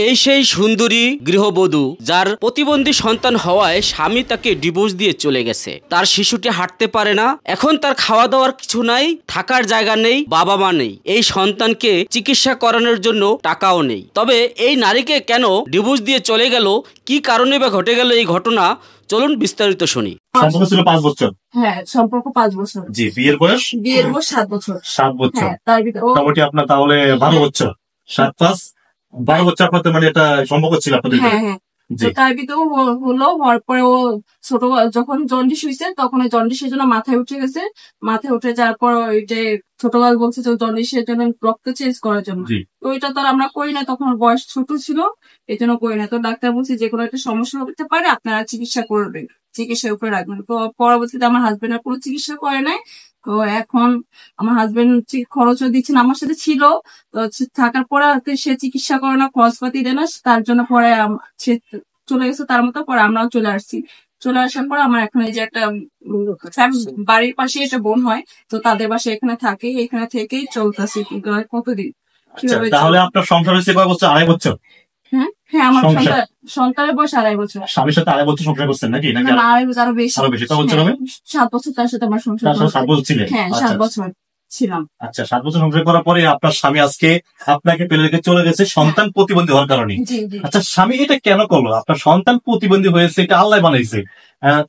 এই সেই সুন্দরী গৃহবধূ যার প্রতিবন্ধী সন্তান হওয়ায় স্বামী তাকে ডিভোর্স দিয়ে চলে গেছে। তার শিশুটি হাঁটতে পারে না, এখন তার খাওয়া দাওয়ার কিছু নাই, থাকার জায়গা নেই, বাবা মা নেই, এই সন্তানকে চিকিৎসা করানোর জন্য টাকাও নেই। তবে এই নারীকে কেন ডিভোর্স দিয়ে চলে গেল, কি কারণে বা ঘটে গেল এই ঘটনা, চলুন বিস্তারিত শুনি। সম্পর্ক ছিল 5 বছর। হ্যাঁ, সম্পর্ক 5 বছর। জি, বিয়ের বয়স 7 বছর। 7 বছর। হ্যাঁ, তার ভিতরে মোটামুটি আপনার তাহলে 12 বছর। 7+12 বছর আপনাদের মানে এটা সম্পর্ক ছিল আপনাদের। হ্যাঁ হ্যাঁ। তার ভিতরে হওয়ার পরে ও ছোট যখন জন্ডিস হয়েছে তখন ওই জন্ডিসের জন্য মাথায় উঠে গেছে। মাথায় উঠে যাওয়ার পর ওই যে ছোটবেলা বলছে যে জন্ডিসের জন্য রক্ত চেঞ্জ করার জন্য, তো ওইটা তো আমরা করি না, তখন বয়স ছোট ছিল এই জন্য করি না। তো ডাক্তার বলছে যে কোনো একটা সমস্যা হতে পারে, আপনারা চিকিৎসা করবেন, চিকিৎসার উপরে রাখবেন। তো পরবর্তীতে আমার হাজবেন্ড আর কোনো চিকিৎসা করে নাই। তো এখন আমার হাজবেন্ড খরচও দিচ্ছেন, আমার সাথে ছিল, তো থাকার পরে সে চিকিৎসা করে না, খরচপাতি দেয় না, তার জন্য পরে সে চলে গেছে তার মতো। পরে আমরাও চলে আসছি। চলে আসার পর আমার এখন এই যে একটা বাড়ির পাশে একটা বোন হয়, তো তাদের বাসায় এখানে থাকে, এখানে থেকেই চলতেছি। কতদিন তাহলে আপনার সংসার হয়েছে কয় বছর? 2.5 বছর। হ্যাঁ হ্যাঁ, আমার সন্তানের বয়স 2.5 বছর। স্বামীর সাথে 2.5 বছর সংসার করছেন নাকি? না, আরো বেশি। আরো বেশি। কত বছর হবে? 7 বছর তার সাথে আমার সংসার। 7 বছর ছিলেন? হ্যাঁ, 7 বছর ছিলাম। আচ্ছা, 7 বছর সংসার করার পরে আপনার স্বামী আজকে আপনাকে ফেলে রেখে চলে গেছে সন্তান প্রতিবন্ধী হওয়ার কারণে। আচ্ছা, স্বামী এটা কেন করলো? আপনার সন্তান প্রতিবন্ধী হয়েছে, এটা আল্লাহ বানাইছে,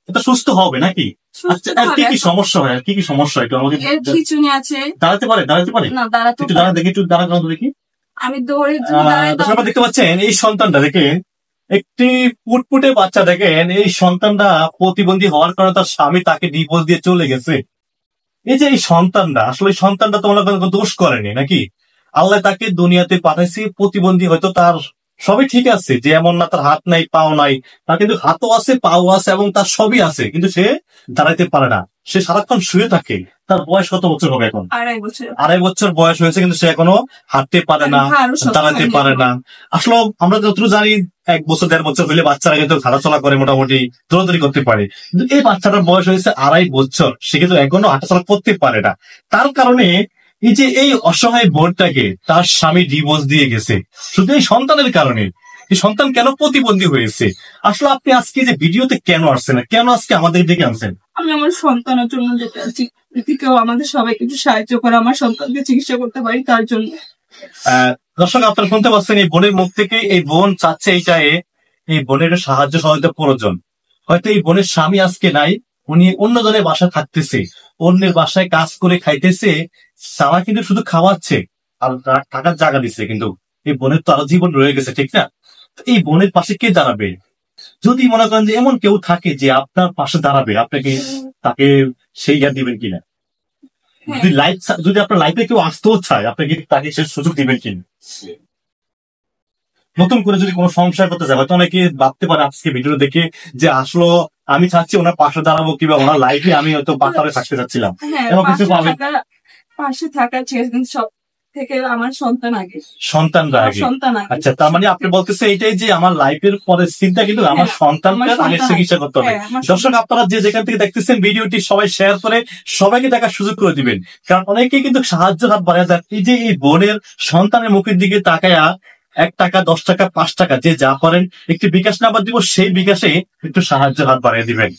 এটা সুস্থ হবে নাকি? আচ্ছা, কি কি সমস্যা হয়? কি কি সমস্যা একটু আমাকে। খিচুনি আছে। দাঁড়াতে পারে? না, দাঁড়াতে একটু দাঁড়া দেখি, একটু দাঁড়ানো দেখি। আমি দৌড়ে দেখতে পাচ্ছেন এই সন্তানটা, দেখেন একটি পুটপুটে বাচ্চা, দেখেন এই সন্তানটা প্রতিবন্ধী হওয়ার কারণে তার স্বামী তাকে ডিভোর্স দিয়ে চলে গেছে। এই যে এই সন্তানটা, আসলে সন্তানটা তো মনে করেন দোষ করেনি নাকি? আল্লাহ তাকে দুনিয়াতে পাঠাইছে প্রতিবন্ধী, হয়তো তার সবই ঠিক আছে, যে এমন না তার হাত নাই পাও নাই, তার কিন্তু হাতও আছে, পাও আছে এবং তার সবই আছে, কিন্তু সে দাঁড়াইতে পারে না, সে সারাক্ষণ শুয়ে থাকে। তার বয়স কত বছর হবে এখন? 2.5 বছর বয়স হয়েছে, কিন্তু সে এখনো হাঁটতে পারে না, দাঁড়াতে পারে না। আসলে আমরা যতটুকু জানি 1 বছর 1.5 বছর হলে বাচ্চারা কিন্তু হাঁটাচলা করে, মোটামুটি দৌড়াদৌড়ি করতে পারে, কিন্তু এই বাচ্চাটার বয়স হয়েছে 2.5 বছর, সে কিন্তু এখনো হাঁটাচলা করতে পারে না। তার কারণে এই যে এই অসহায় বোনটাকে তার স্বামী ডিভোর্স দিয়ে গেছে শুধু এই সন্তানের কারণে। এই সন্তান কেন প্রতিবন্ধী হয়েছে? আসলে আপনি আজকে যে ভিডিওতে কেন আসছেন, কেন আজকে আমাদের দিকে আনছেন? আমি আমার সন্তানের জন্য যেতে আছি, যদি কেউ আমাদের সবাই কিছু সাহায্য করে আমার সন্তানকে চিকিৎসা করতে পারি তার জন্য। দর্শক, আপনারা শুনতে পাচ্ছেন এই বোনের মুখ থেকে, এই বোন চাচ্ছে এইটাই, এই বোনের সাহায্য সহায়তা প্রয়োজন। হয়তো এই বোনের স্বামী আজকে নাই, উনি অন্য জনের বাসায় থাকতেছে, অন্যের বাসায় কাজ করে খাইতেছে, তারা কিন্তু শুধু খাওয়াচ্ছে আর থাকার জায়গা দিচ্ছে, কিন্তু এই বোনের তো আরো জীবন রয়ে গেছে, ঠিক না? এই বোনের পাশে কে দাঁড়াবে? যদি মনে করেন যে এমন কেউ থাকে যে আপনার পাশে দাঁড়াবে, আপনাকে তাকে সেই জ্ঞান দিবেন কিনা? যদি আপনার লাইফে কেউ আসতেও চায়, আপনাকে তাকে সে সুযোগ দিবেন কিনা? নতুন করে যদি কোনো সংসার করতে যায়, হয়তো অনেকে ভাবতে পারে আজকে ভিডিও দেখে যে আসলে আমি চাচ্ছি ওনার পাশে দাঁড়াবো, কিংবা ওনার লাইফে আমি হয়তো পাশে থাকতে চাচ্ছিলাম, এমন কিছু পাবে। পাশে থাকার সব থেকে আমার সন্তানরা আগে। আচ্ছা, তার মানে আপনি বলতেছে এইটাই যে আমার লাইফের পরের চিন্তা কিন্তু আমার সন্তানকে আগে চিকিৎসা করতে হবে। দর্শক, আপনারা যে যেখান থেকে দেখতেছেন ভিডিওটি সবাই শেয়ার করে সবাইকে দেখার সুযোগ করে দিবেন, কারণ অনেকে কিন্তু সাহায্য হাত বাড়ায় যায়। এই যে এই বোনের সন্তানের মুখের দিকে তাকায়া 1 টাকা, 10 টাকা, 5 টাকা যে যা পারেন একটি বিকাশ নাম্বার দিব, সেই বিকাশে একটু সাহায্য হাত বাড়িয়ে দিবেন।